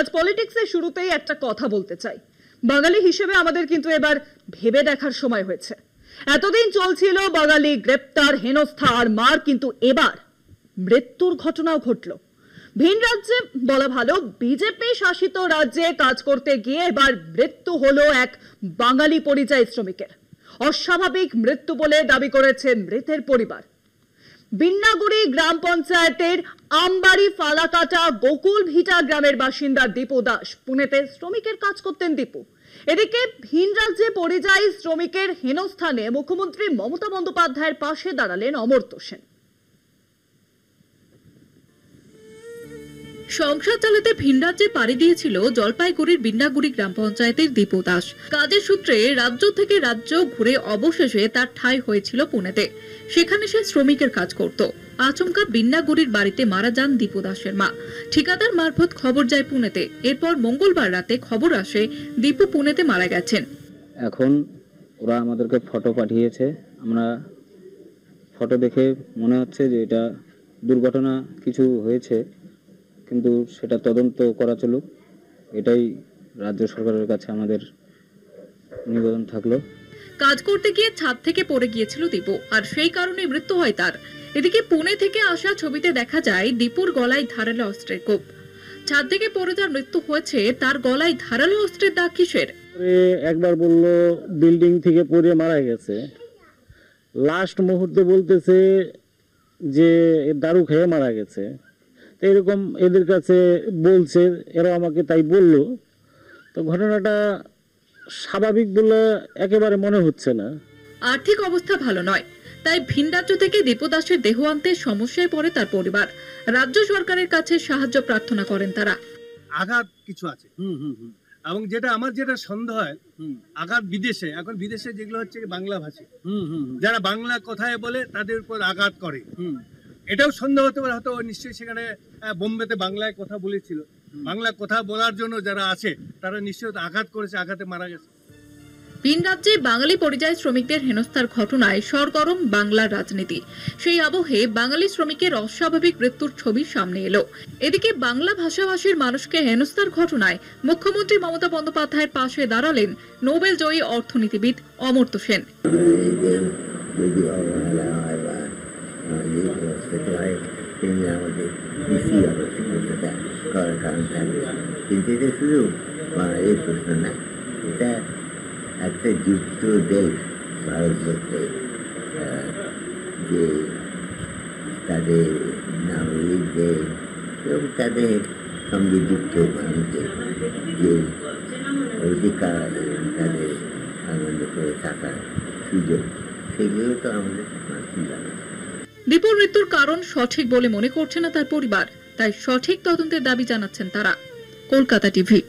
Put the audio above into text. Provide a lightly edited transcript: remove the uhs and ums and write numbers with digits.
আজ পলিটিক্সের শুরুতেই একটা কথা বলতে চাই। বাঙালি হিসেবে আমাদের কিন্তু এবার ভেবে দেখার সময় হয়েছে। এতদিন চলছিল বাঙালি গ্রেপ্তার, হেনস্থা আর মার, কিন্তু এবার মৃত্যুর ঘটনাও ঘটল। ভিন রাজ্যে, বলা ভালো বিজেপি শাসিত রাজ্যে কাজ করতে গিয়ে এবার মৃত্যু হলো এক বাঙালি পরিযায়ী শ্রমিকের। অস্বাভাবিক মৃত্যু বলে দাবি করেছে মৃতের পরিবার। বিন্নাগুড়ি গ্রাম পঞ্চায়েতের আমবাড়ি ফালাকাটা গোকুল ভিটা গ্রামের বাসিন্দা দীপু দাস পুনেতে শ্রমিকের কাজ করতেন দীপু। এদিকে ভিন রাজ্যে পরিযায়ী শ্রমিকের হেনস্থানে মুখ্যমন্ত্রী মমতা বন্দ্যোপাধ্যায়ের পাশে দাঁড়ালেন অমর্ত্য সেন। সংসার চালাতে ভিন রাজ্যে পাড়ি দিয়েছিল জলপাইগুড়ির বিন্নাগুড়ি গ্রাম পঞ্চায়েতের দীপু দাস। কাজের সূত্রে রাজ্য থেকে রাজ্য ঘুরে অবশেষে তার ঠাঁই হয়েছিল পুনেতে। সেখানে সে শ্রমিকের কাজ করত। আচমকা বিন্নাগুড়ির বাড়িতে মারা যান দীপু দাসের মা। ঠিকাদার মারফত খবর যায় পুনেতে। এরপর মঙ্গলবার রাতে খবর আসে দীপু পুনেতে মারা গেছেন। এখন ওরা আমাদেরকে ফটো পাঠিয়েছে। আমরা ফটো দেখে মনে হচ্ছে যে এটা দুর্ঘটনা কিছু হয়েছে, কিন্তু সেটা তদন্ত করা চলুক, এটাই রাজ্য সরকারের কাছে আমাদের নিবেদন থাকলো। কাজ করতে গিয়ে ছাদ থেকে পড়ে গিয়েছিল দীপু, আর সেই কারণে মৃত্যু হয় তার। এদিকে পুনে থেকে আসা ছবিতে দেখা যায় দীপুর গলায় ধারালো অস্ত্রের কোপ। ছাদ থেকে পড়ে যার মৃত্যু হয়েছে, তার গলায় ধারালো অস্ত্রের দাগ কিসের? একবার বলল বিল্ডিং থেকে পড়ে মারা গেছে, লাস্ট মুহূর্তে বলতেছে যে দারু খেয়ে মারা গেছে। এরকম এদের কাছে বলছে, এরা আমাকে তাই বলল। তো ঘটনাটা স্বাভাবিক বলে একেবারে মনে হচ্ছে না। আর্থিক অবস্থা ভালো নয়, তাই ভিন রাজ্য থেকে দীপু দাসের দেহ আনতে সমস্যায় পড়ে তার পরিবার। রাজ্য সরকারের কাছে সাহায্য প্রার্থনা করেন তারা। আঘাত কিছু আছে, এবং আমার যেটা সন্দেহ হয়, আঘাত বিদেশে, এখন বিদেশে যেগুলো হচ্ছে বাংলা ভাষী, যারা বাংলা কথায় বলে তাদের উপর আঘাত করে। এটাও সন্দেহ হতে পারে, হয়তো নিশ্চয়ই সেখানে বোম্বেতে বাংলায় কথা বলেছিল। বাংলা কথা বলার জন্য যারা আছে তারা নিশ্চয়ই আঘাত করেছে, আঘাতে মারা গেছে। ভিন রাজ্যে বাঙালি পরিযায়ী শ্রমিকদের হেনস্থার ঘটনায় সরগরম বাংলার রাজনীতি। সেই আবহে বাঙালি শ্রমিকের অস্বাভাবিক মৃত্যুর ছবি সামনে এলো। এদিকে বাংলা ভাষাভাষীর মানুষকে হেনস্থার ঘটনায় মুখ্যমন্ত্রী মমতা বন্দ্যোপাধ্যায়ের পাশে দাঁড়ালেন নোবেল জয়ী অর্থনীতিবিদ অমর্ত্য সেন। একটা যুক্ত দেশ ভারতবর্ষে, যে তাদের নাগরিক দেশ এবং তাদের সঙ্গে যুক্ত মানুষদের যে অধিকার এবং তাদের আনন্দ করে থাকার সুযোগ, সেগুলো তো আমাদের মানতেই লাগে। দীপুর মৃত্যুর কারণ সঠিক বলে মনে করছে না তার পরিবার, তাই সঠিক তদন্তের দাবি জানাচ্ছেন তারা। কলকাতা টিভি।